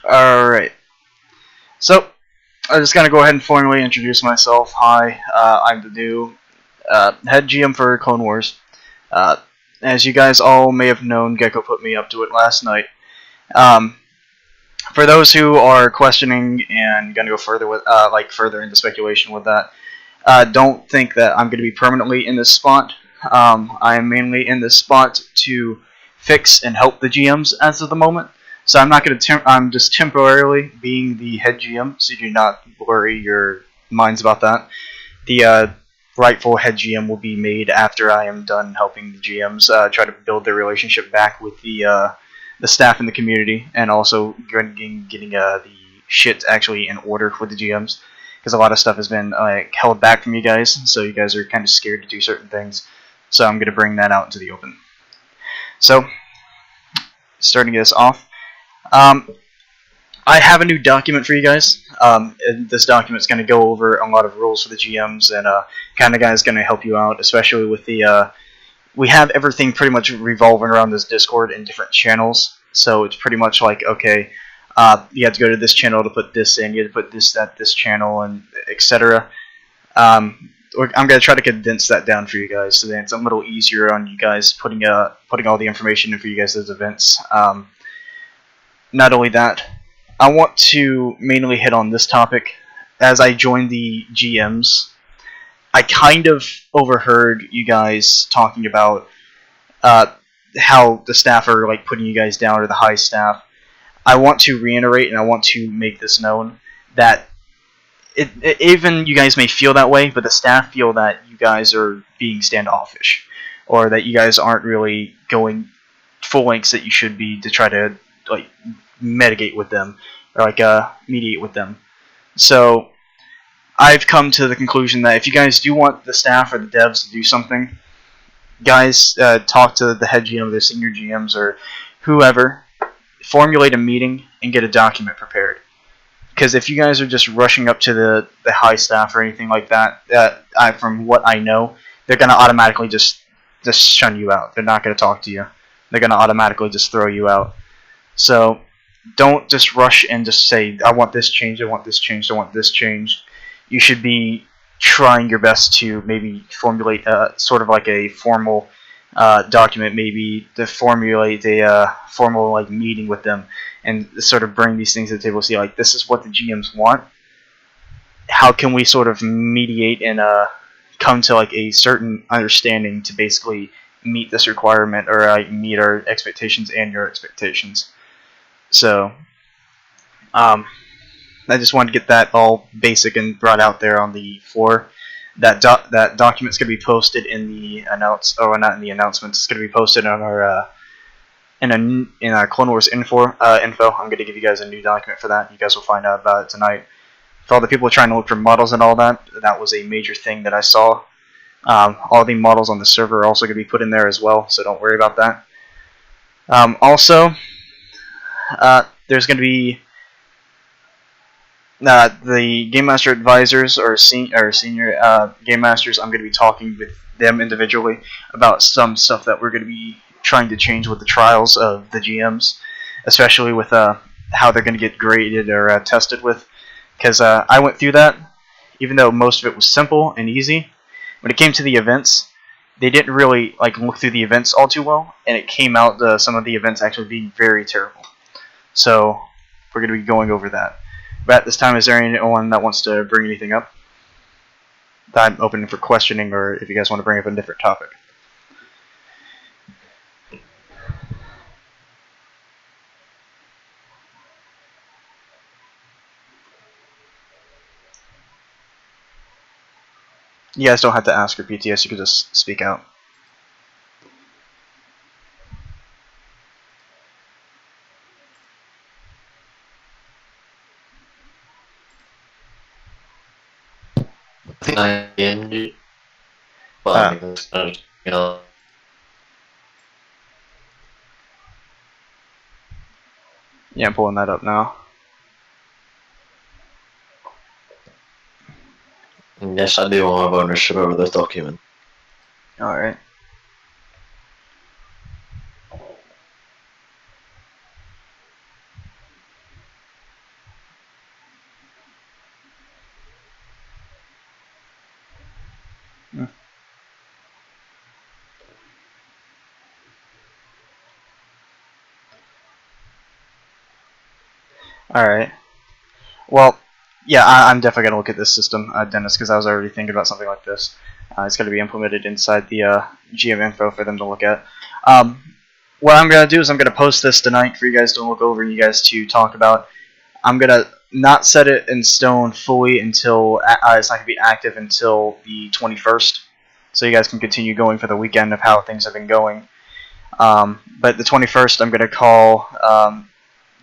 Alright, so I'm just gonna go ahead and formally introduce myself. Hi, I'm the new head GM for Clone Wars. Uh, as you guys all may have known, Gecko put me up to it last night. Um, for those who are questioning and gonna go further with, further into speculation with that, don't think that I'm gonna be permanently in this spot. I am mainly in this spot to fix and help the GMs as of the moment. So I'm not going to. I'm just temporarily being the head GM, so do not worry your minds about that. The rightful head GM will be made after I am done helping the GMs try to build their relationship back with the staff in the community, and also getting the shit actually in order with the GMs, because a lot of stuff has been held back from you guys, so you guys are kind of scared to do certain things. So I'm going to bring that out into the open. So, starting this off, um, I have a new document for you guys. And this document is going to go over a lot of rules for the GMs and kind of guys going to help you out, especially with the. We have everything pretty much revolving around this Discord in different channels, so it's pretty much like, okay, you have to go to this channel to put this in, you have to put this at this channel, and etc. I'm going to try to condense that down for you guys so that it's a little easier on you guys putting all the information in for you guys as events. Not only that, I want to mainly hit on this topic. As I joined the GMs, I kind of overheard you guys talking about uh, how the staff are like putting you guys down, or the high staff. I want to reiterate and I want to make this known that even you guys may feel that way, but the staff feel that you guys are being standoffish, or that you guys aren't really going full lengths that you should be to try to like mitigate with them, or mediate with them. So I've come to the conclusion that if you guys do want the staff or the devs to do something, guys, talk to the head GM, the senior GMs, or whoever. Formulate a meeting and get a document prepared. Because if you guys are just rushing up to the high staff or anything like that, from what I know, they're going to automatically just shun you out. They're not going to talk to you. They're going to automatically just throw you out. So don't just rush and just say, I want this changed, I want this changed, I want this changed. You should be trying your best to maybe formulate sort of like a formal document, maybe to formulate a formal like meeting with them, and sort of bring these things to the table. See, like, this is what the GMs want. How can we sort of mediate and come to like a certain understanding to basically meet this requirement, or meet our expectations and your expectations. So, I just wanted to get that all basic and brought out there on the floor. That document's gonna be posted in the not in the announcements. It's gonna be posted on our in our Clone Wars info. I'm gonna give you guys a new document for that. You guys will find out about it tonight. For all the people trying to look for models and all that, that was a major thing that I saw. All the models on the server are also gonna be put in there as well, so don't worry about that. Also, there's gonna be the Game Master advisors, or senior Game Masters. I'm going to be talking with them individually about some stuff that we're going to be trying to change with the trials of the GMs, especially with how they're going to get graded or tested with. Because I went through that, even though most of it was simple and easy. When it came to the events, they didn't really look through the events all too well, and it came out some of the events actually being very terrible. So we're going to be going over that. But at this time, is there anyone that wants to bring anything up? I'm open for questioning, or if you guys want to bring up a different topic. You guys don't have to ask for PTS, you can just speak out. Yeah, I'm pulling that up now. Yes, I do have ownership over this document. Alright. All right. Well, yeah, I'm definitely gonna look at this system, Dennis, because I was already thinking about something like this. It's going to be implemented inside the GM info for them to look at. What I'm going to do is I'm going to post this tonight for you guys to look over and you guys to talk about. I'm going to not set it in stone fully until it's not going to be active until the 21st, so you guys can continue going for the weekend of how things have been going. But the 21st, I'm going to call.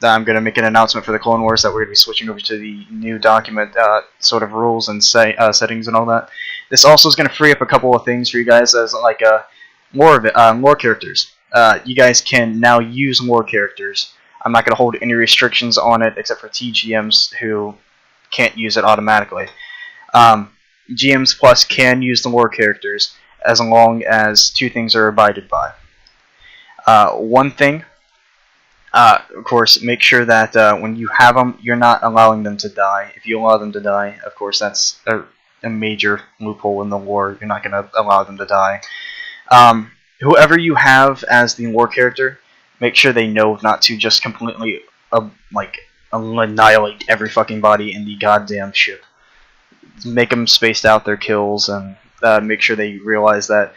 That I'm going to make an announcement for the Clone Wars that we're going to be switching over to the new document sort of rules and settings and all that. This also is going to free up a couple of things for you guys as like lore characters. You guys can now use lore characters. I'm not going to hold any restrictions on it except for TGMs who can't use it automatically. GMs Plus can use the lore characters as long as two things are abided by. One thing, of course, make sure that when you have them, you're not allowing them to die. If you allow them to die, of course, that's a major loophole in the lore. You're not going to allow them to die. Whoever you have as the lore character, make sure they know not to just completely annihilate every fucking body in the goddamn ship. Make them spaced out their kills and make sure they realize that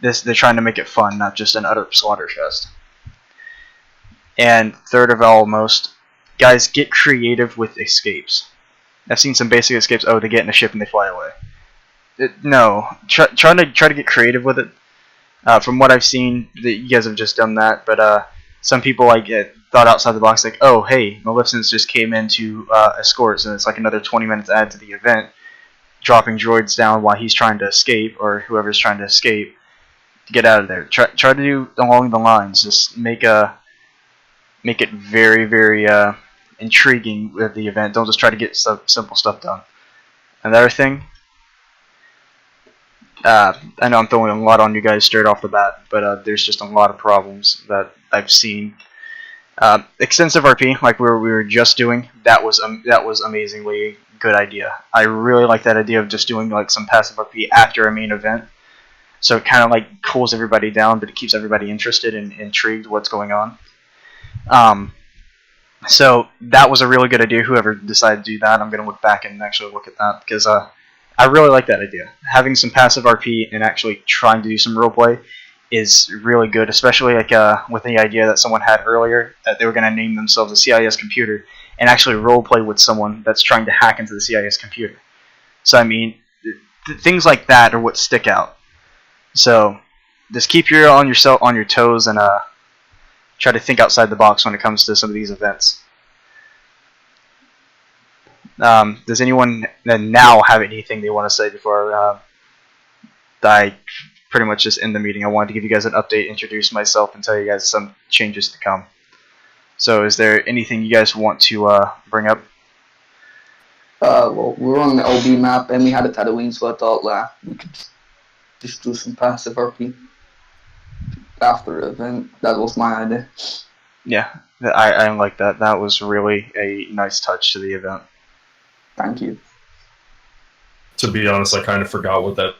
they're trying to make it fun, not just an utter slaughter fest. And third of all, guys, get creative with escapes. I've seen some basic escapes. Oh, they get in a ship and they fly away. No, try to get creative with it. From what I've seen, you guys have just done that. But some people thought outside the box, like, oh, hey, Maleficent just came in to escorts, and it's like another 20 minutes add to the event, dropping droids down while he's trying to escape, or whoever's trying to escape, to get out of there. Try to do along the lines. Just make it very, very intriguing with the event. Don't just try to get simple stuff done. Another thing, I know I'm throwing a lot on you guys straight off the bat, but there's just a lot of problems that I've seen. Extensive RP, like we were just doing, that was amazingly good idea. I really like that idea of just doing like some passive RP after a main event. So it kind of like cools everybody down, but it keeps everybody interested and intrigued what's going on. So that was a really good idea. Whoever decided to do that, I'm going to look back and actually look at that because I really like that idea. Having some passive RP and actually trying to do some roleplay is really good, especially like with the idea that someone had earlier that they were going to name themselves a CIS computer and actually roleplay with someone that's trying to hack into the CIS computer. So I mean, things like that are what stick out. So just keep on your toes and try to think outside the box when it comes to some of these events. Does anyone now have anything they want to say before I pretty much just end the meeting? I wanted to give you guys an update, introduce myself, and tell you guys some changes to come. So is there anything you guys want to bring up? Well, we were on the OB map and we had a Tatooine, so I thought we could just do some passive RP after the event. That was my idea. Yeah, I like that. That was really a nice touch to the event. Thank you. To be honest, I kind of forgot what that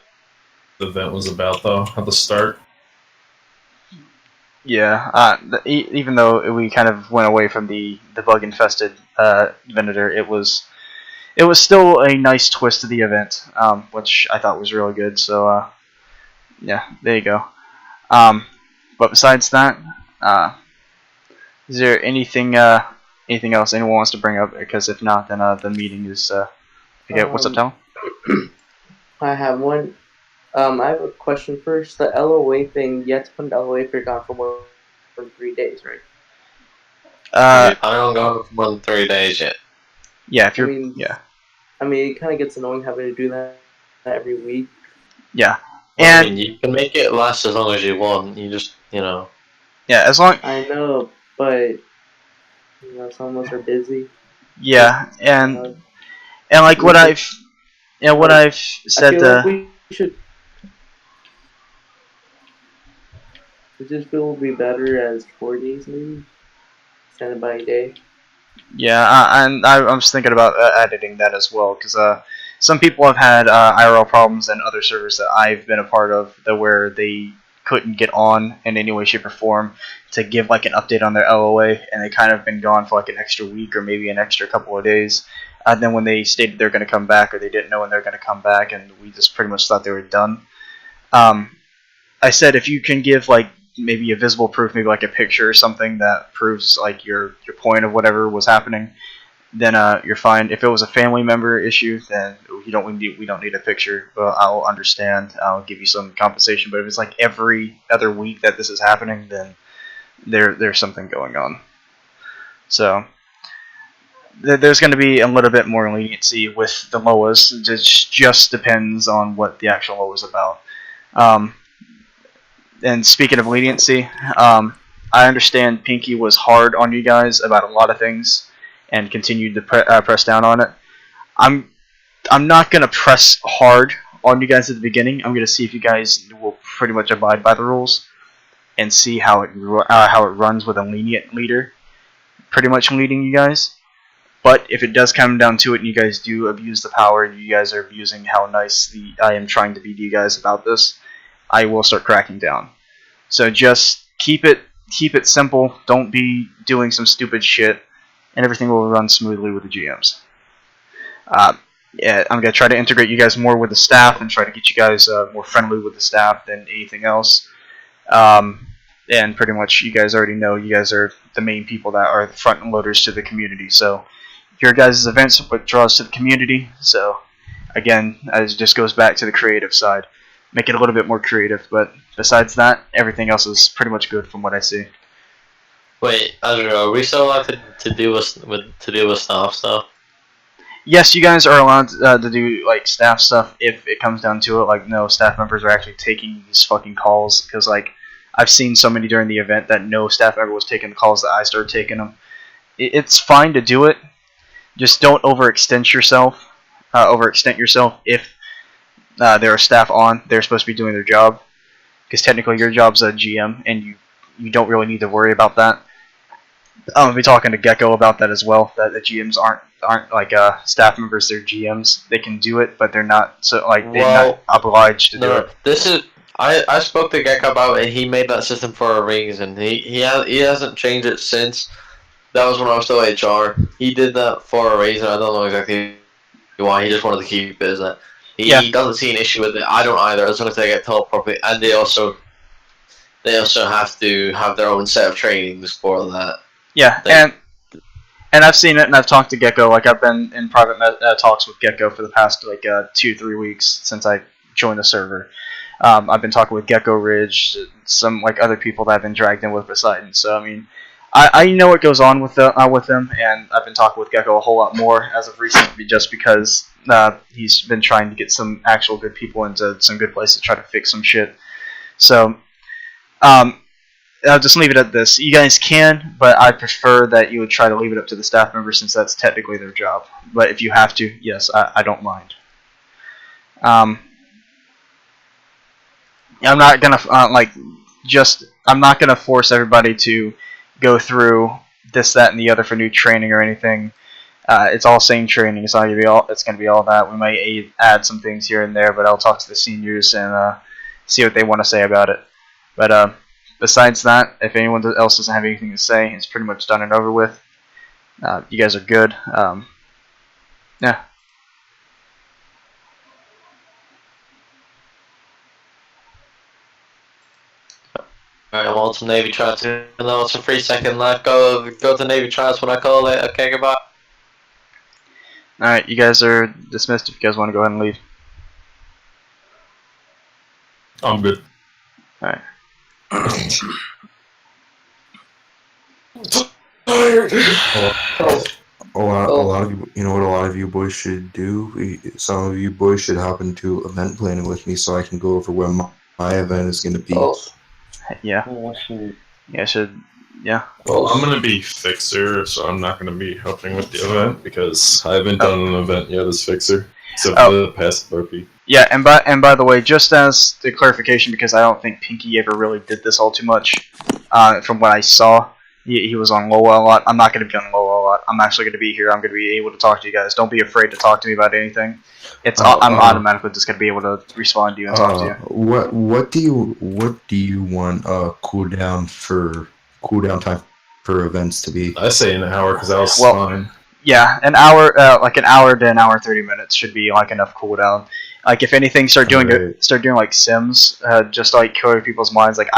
event was about, though, at the start. Yeah, even though we kind of went away from the bug-infested Venator, it was still a nice twist to the event, which I thought was really good. So, yeah, there you go. But besides that, is there anything else anyone wants to bring up? Because if not, then the meeting is. What's up, Tal? I have one. I have a question first. The LOA thing, you have to put an LOA for gone for more than 3 days, right? I don't go for more than 3 days yet. Yeah, if you're. Yeah. I mean, it kind of gets annoying having to do that every week. Yeah. And I mean, you can make it last as long as you want. You just, Yeah, as long. I know, but some of us are busy. Yeah, and like what I've said. I feel like we should. I just feel it would be better as 4 days maybe, instead by a day. Yeah, and I was thinking about editing that as well, because some people have had IRL problems in other servers that I've been a part of, that where they couldn't get on in any way, shape, or form to give like an update on their LOA, and they kind of been gone for like an extra week or maybe an extra couple of days. And then when they stated they're going to come back, or they didn't know when they're going to come back, and we just pretty much thought they were done. I said if you can give like maybe a visible proof, maybe like a picture or something that proves like your point of whatever was happening, then you're fine. If it was a family member issue, then we don't need a picture. Well, I'll understand. I'll give you some compensation. But if it's like every other week that this is happening, then there's something going on. So there's going to be a little bit more leniency with the LOAs. It just depends on what the actual LOA is about. And speaking of leniency, I understand Pinky was hard on you guys about a lot of things and continued to press down on it. I'm not going to press hard on you guys at the beginning. I'm going to see if you guys will pretty much abide by the rules and see how it runs with a lenient leader pretty much leading you guys. But if it does come down to it and you guys do abuse the power and you guys are abusing how nice I am trying to be to you guys about this, I will start cracking down. So just keep it simple. Don't be doing some stupid shit, and everything will run smoothly with the GMs. Yeah, I'm going to try to integrate you guys more with the staff and try to get you guys more friendly with the staff than anything else. And pretty much you guys already know you guys are the main people that are the front loaders to the community. So your guys' events are what draws to the community. So again, it just goes back to the creative side. Make it a little bit more creative, but besides that, everything else is pretty much good from what I see. Wait, I don't know. Are we still allowed to deal with staff stuff? Yes, you guys are allowed to do like staff stuff if it comes down to it. Like, no staff members are actually taking these fucking calls, because like I've seen so many during the event that no staff member was taking the calls that I started taking them. It's fine to do it, just don't overextend yourself. If there are staff on, they're supposed to be doing their job, because technically your job's a GM, and you don't really need to worry about that. I'm gonna be talking to Gecko about that as well. That the GMs aren't like staff members; they're GMs. They can do it, but they're not not obliged to do it. This is I spoke to Gecko about it. He made that system for a reason. He hasn't changed it since. That was when I was still HR. He did that for a reason. I don't know exactly why. He just wanted to keep it as that. He doesn't see an issue with it. I don't either, as long as they get told properly. And they also have to have their own set of trainings for that. Yeah, and I've seen it, and I've talked to Gecko. Like, I've been in private talks with Gecko for the past like 2-3 weeks since I joined the server. I've been talking with Gecko Ridge, some like other people that I've been dragged in with Poseidon. So I mean, I know what goes on with them, and I've been talking with Gecko a whole lot more as of recently, just because he's been trying to get some actual good people into some good places to try to fix some shit. So I'll just leave it at this. You guys can, but I prefer that you would try to leave it up to the staff members, since that's technically their job. But if you have to, yes, I don't mind. I'm not gonna I'm not gonna force everybody to go through this, that, and the other for new training or anything. It's all same training. It's gonna be all that. We might add some things here and there, but I'll talk to the seniors and see what they want to say about it. But besides that, if anyone else doesn't have anything to say, it's pretty much done and over with. You guys are good. Yeah. Alright, I want some Navy trials. And then it's a 3-second left. Go to Navy trials when I call it. Okay, goodbye. Alright, you guys are dismissed if you guys want to go ahead and leave. I'm good. Alright. A lot of you, you know what a lot of you boys should do? Some of you boys should hop into event planning with me so I can go over where my event is going to be. Yeah. Yeah. Well, I'm gonna be fixer, so I'm not gonna be helping with the event because I haven't done an event yet as fixer, except for the passive RP. Yeah, and by the way, just as the clarification, because I don't think Pinky ever really did this all too much, from what I saw, he was on Loa a lot. I'm not gonna be on Loa a what, I'm actually going to be here. I'm going to be able to talk to you guys. Don't be afraid to talk to me about anything. I'm automatically just going to be able to respond to you and talk to you. What do you want cooldown time for events to be? I say an hour because that was Well, fine. Yeah, an hour, like an hour to an hour 30 minutes should be like enough cooldown. Like if anything, start doing like sims, just like killing people's minds. Like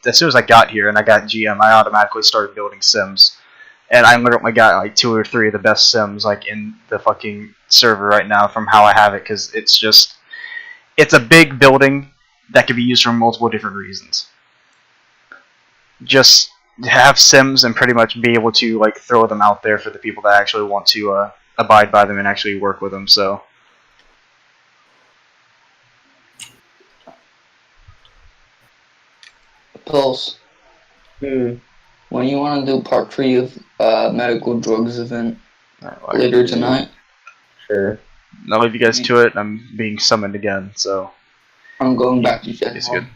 as soon as I got here and I got GM, I automatically started building sims, and I literally got like 2 or 3 of the best sims like in the fucking server right now from how I have it, because it's a big building that can be used for multiple different reasons. Just have sims and pretty much be able to like throw them out there for the people that actually want to abide by them and actually work with them. So Pulse, Hmm. when you want to do part 3 of medical drugs event like, later tonight, Sure. I'll leave you guys to it. I'm being summoned again, so I'm going back to it's good. Gen